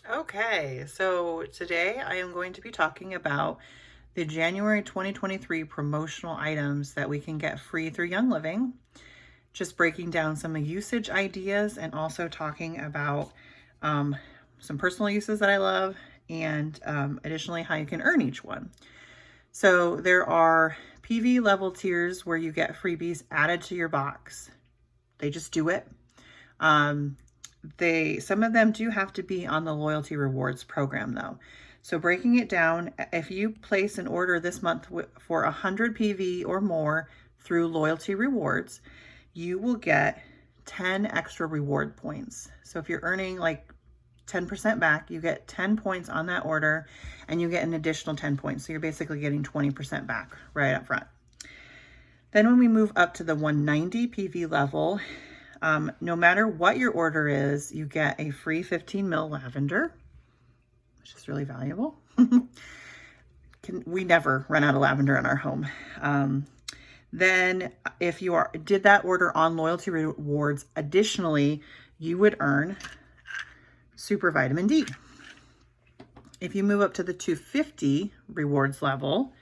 Okay, so today I am going to be talking about the January 2023 promotional items that we can get free through Young Living. Just breaking down some usage ideas and also talking about um, some personal uses that I love and additionally how you can earn each one. So there are PV level tiers where you get freebies added to your box. They just do it. Um, some of them do have to be on the loyalty rewards program though. So breaking it down, if you place an order this month for 100 PV or more through loyalty rewards, you will get 10 extra reward points. So if you're earning like 10% back, you get 10 points on that order and you get an additional 10 points. So you're basically getting 20% back right up front. Then when we move up to the 190 PV level, no matter what your order is, you get a free 15 ml lavender, which is really valuable. We never run out of lavender in our home. Then if you did that order on loyalty rewards, additionally, you would earn super vitamin D. If you move up to the 250 rewards level,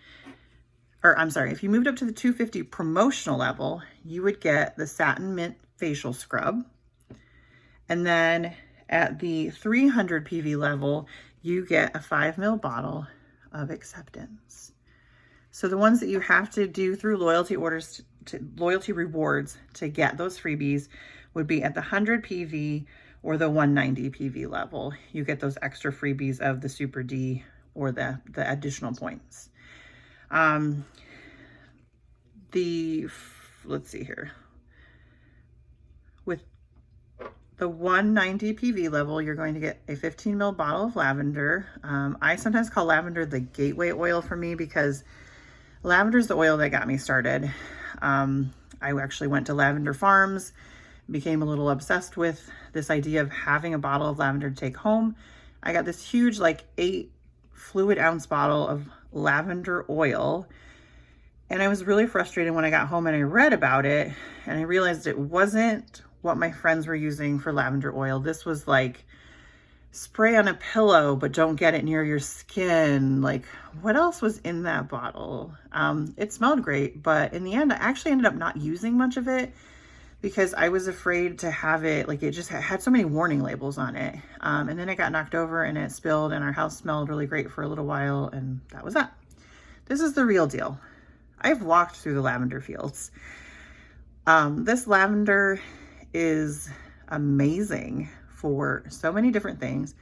or I'm sorry, if you moved up to the 250 promotional level, you would get the satin mint facial scrub. And then at the 300 PV level, you get a 5 ml bottle of acceptance. So the ones that you have to do through loyalty orders to loyalty rewards to get those freebies would be at the 100 PV or the 190 PV level. You get those extra freebies of the Super D or the additional points. Let's see here. With the 190 PV level, you're going to get a 15 ml bottle of lavender. I sometimes call lavender the gateway oil for me because lavender is the oil that got me started. I actually went to lavender farms, became a little obsessed with this idea of having a bottle of lavender to take home. I got this huge, like 8 fluid ounce bottle of lavender oil. And I was really frustrated when I got home and I read about it and I realized it wasn't what my friends were using for lavender oil. This was like spray on a pillow, but don't get it near your skin. Like, what else was in that bottle? It smelled great, but in the end, I actually ended up not using much of it because I was afraid to have it, like it just had so many warning labels on it. And then it got knocked over and it spilled and our house smelled really great for a little while and that was that. This is the real deal. I've walked through the lavender fields. This lavender is amazing for so many different things,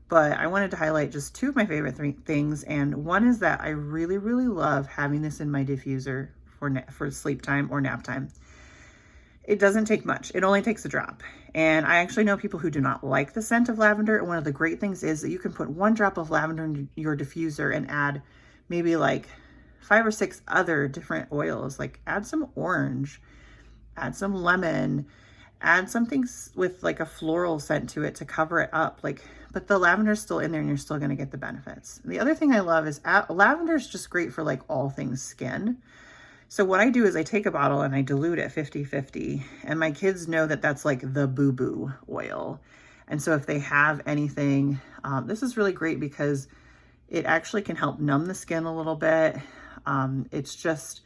but I wanted to highlight just 2 of my favorite things. And one is that I really, really love having this in my diffuser for sleep time or nap time. It doesn't take much. It only takes a drop. And I actually know people who do not like the scent of lavender. And one of the great things is that you can put 1 drop of lavender in your diffuser and add maybe like 5 or 6 other different oils, like add some orange, add some lemon, add something with like a floral scent to it to cover it up. But the lavender is still in there and you're still going to get the benefits. The other thing I love is lavender is just great for like all things skin. So what I do is I take a bottle and I dilute it 50-50 and my kids know that that's like the boo-boo oil. And so if they have anything, this is really great because it actually can help numb the skin a little bit. It's just,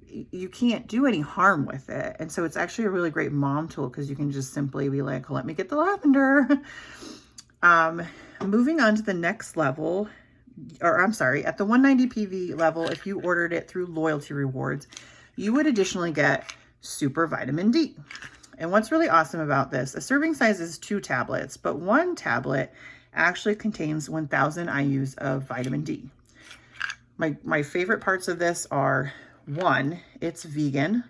you can't do any harm with it. And so it's actually a really great mom tool because you can just simply be like, let me get the lavender. Moving on to the next level, or I'm sorry, at the 190 PV level, if you ordered it through loyalty rewards, you would additionally get super vitamin D. And what's really awesome about this, a serving size is 2 tablets, but 1 tablet actually contains 1,000 IUs of vitamin D. My favorite parts of this are, 1, it's vegan,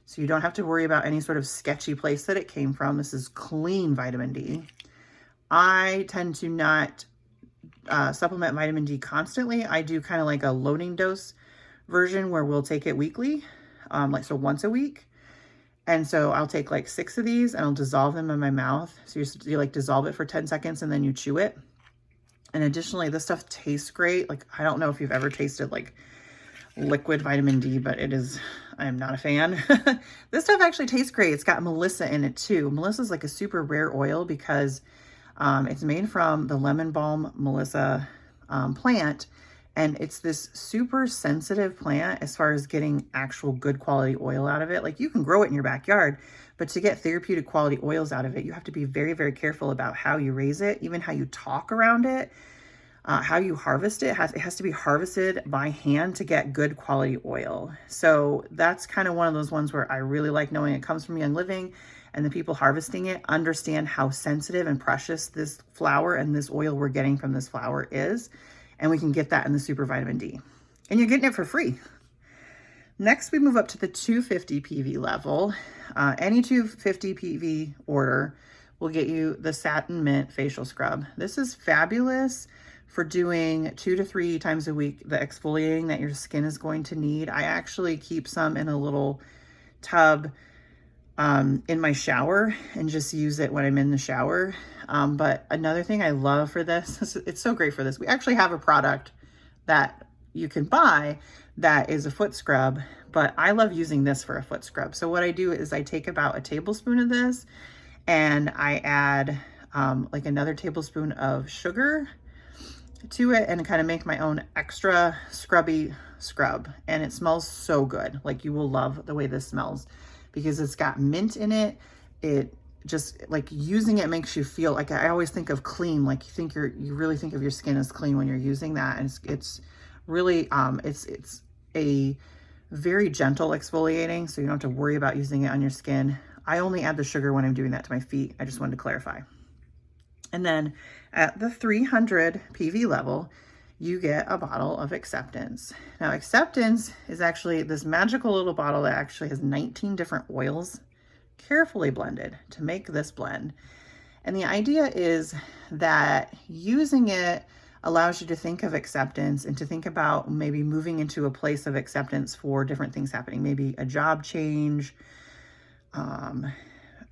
so you don't have to worry about any sort of sketchy place that it came from. This is clean vitamin D. I tend to not supplement vitamin D constantly. I do kind of like a loading dose version where we'll take it weekly, so once a week. And so I'll take like 6 of these and I'll dissolve them in my mouth. So you like dissolve it for 10 seconds and then you chew it. And additionally, this stuff tastes great. Like, I don't know if you've ever tasted like liquid vitamin D, but I am not a fan. This stuff actually tastes great. It's got Melissa in it too. Melissa's like a super rare oil because It's made from the lemon balm Melissa plant. And it's this super sensitive plant as far as getting actual good quality oil out of it. Like you can grow it in your backyard, but to get therapeutic quality oils out of it, you have to be very, very careful about how you raise it, even how you talk around it, how you harvest it. It has to be harvested by hand to get good quality oil. So that's kind of one of those ones where I really like knowing it comes from Young Living, and the people harvesting it understand how sensitive and precious this flower and this oil we're getting from this flower is. And we can get that in the super vitamin D. And you're getting it for free. Next, we move up to the 250 PV level. Any 250 PV order will get you the Satin Mint Facial Scrub. This is fabulous for doing 2 to 3 times a week, the exfoliating that your skin is going to need. I actually keep some in a little tub in my shower and just use it when I'm in the shower. But another thing I love for this, it's so great for this. We actually have a product that you can buy that is a foot scrub, but I love using this for a foot scrub. So what I do is I take about a tablespoon of this and I add like another tablespoon of sugar to it and kind of make my own extra scrubby scrub. And it smells so good. Like you will love the way this smells because it's got mint in it. It just like using it makes you feel like, I always think of clean, like you really think of your skin as clean when you're using that. And it's really, it's a very gentle exfoliating, so you don't have to worry about using it on your skin. I only add the sugar when I'm doing that to my feet. I just wanted to clarify. And then at the 300 PV level, you get a bottle of Acceptance. Now, Acceptance is actually this magical little bottle that actually has 19 different oils carefully blended to make this blend. And the idea is that using it allows you to think of acceptance and to think about maybe moving into a place of acceptance for different things happening, maybe a job change, a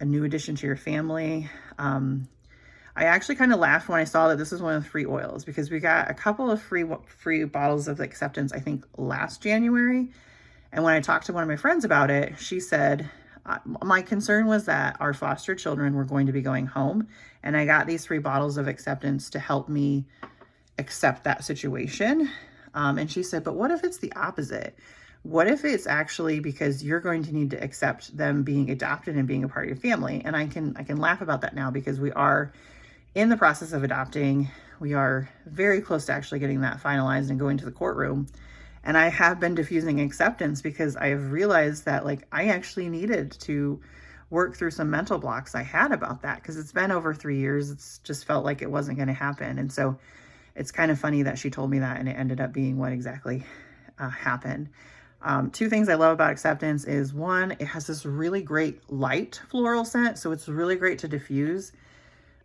new addition to your family. I actually kind of laughed when I saw that this is one of the free oils because we got a couple of free bottles of Acceptance, I think last January. And when I talked to one of my friends about it, she said, my concern was that our foster children were going to be going home, and I got these 3 bottles of Acceptance to help me accept that situation. And she said, but what if it's the opposite? What if it's actually because you're going to need to accept them being adopted and being a part of your family? And I can laugh about that now because we are in the process of adopting. We are very close to actually getting that finalized and going to the courtroom. And I have been diffusing Acceptance because I have realized that like I actually needed to work through some mental blocks I had about that because it's been over 3 years. It's just felt like it wasn't going to happen. And so it's kind of funny that she told me that and it ended up being what exactly happened. 2 things I love about Acceptance is 1, it has this really great light floral scent. So it's really great to diffuse.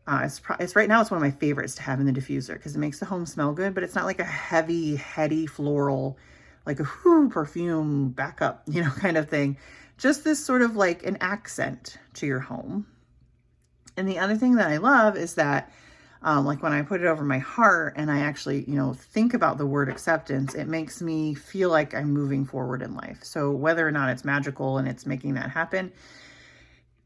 It's right now, it's one of my favorites to have in the diffuser because it makes the home smell good, but it's not like a heavy, heady floral, like a perfume backup, kind of thing. Just this sort of like an accent to your home. And the other thing that I love is that like when I put it over my heart and I actually, think about the word acceptance, it makes me feel like I'm moving forward in life. So whether or not it's magical and it's making that happen,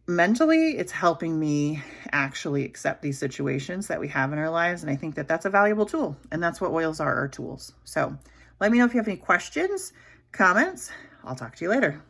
mentally, it's helping me actually accept these situations that we have in our lives. And I think that that's a valuable tool. And that's what oils are tools. So let me know if you have any questions, comments. I'll talk to you later.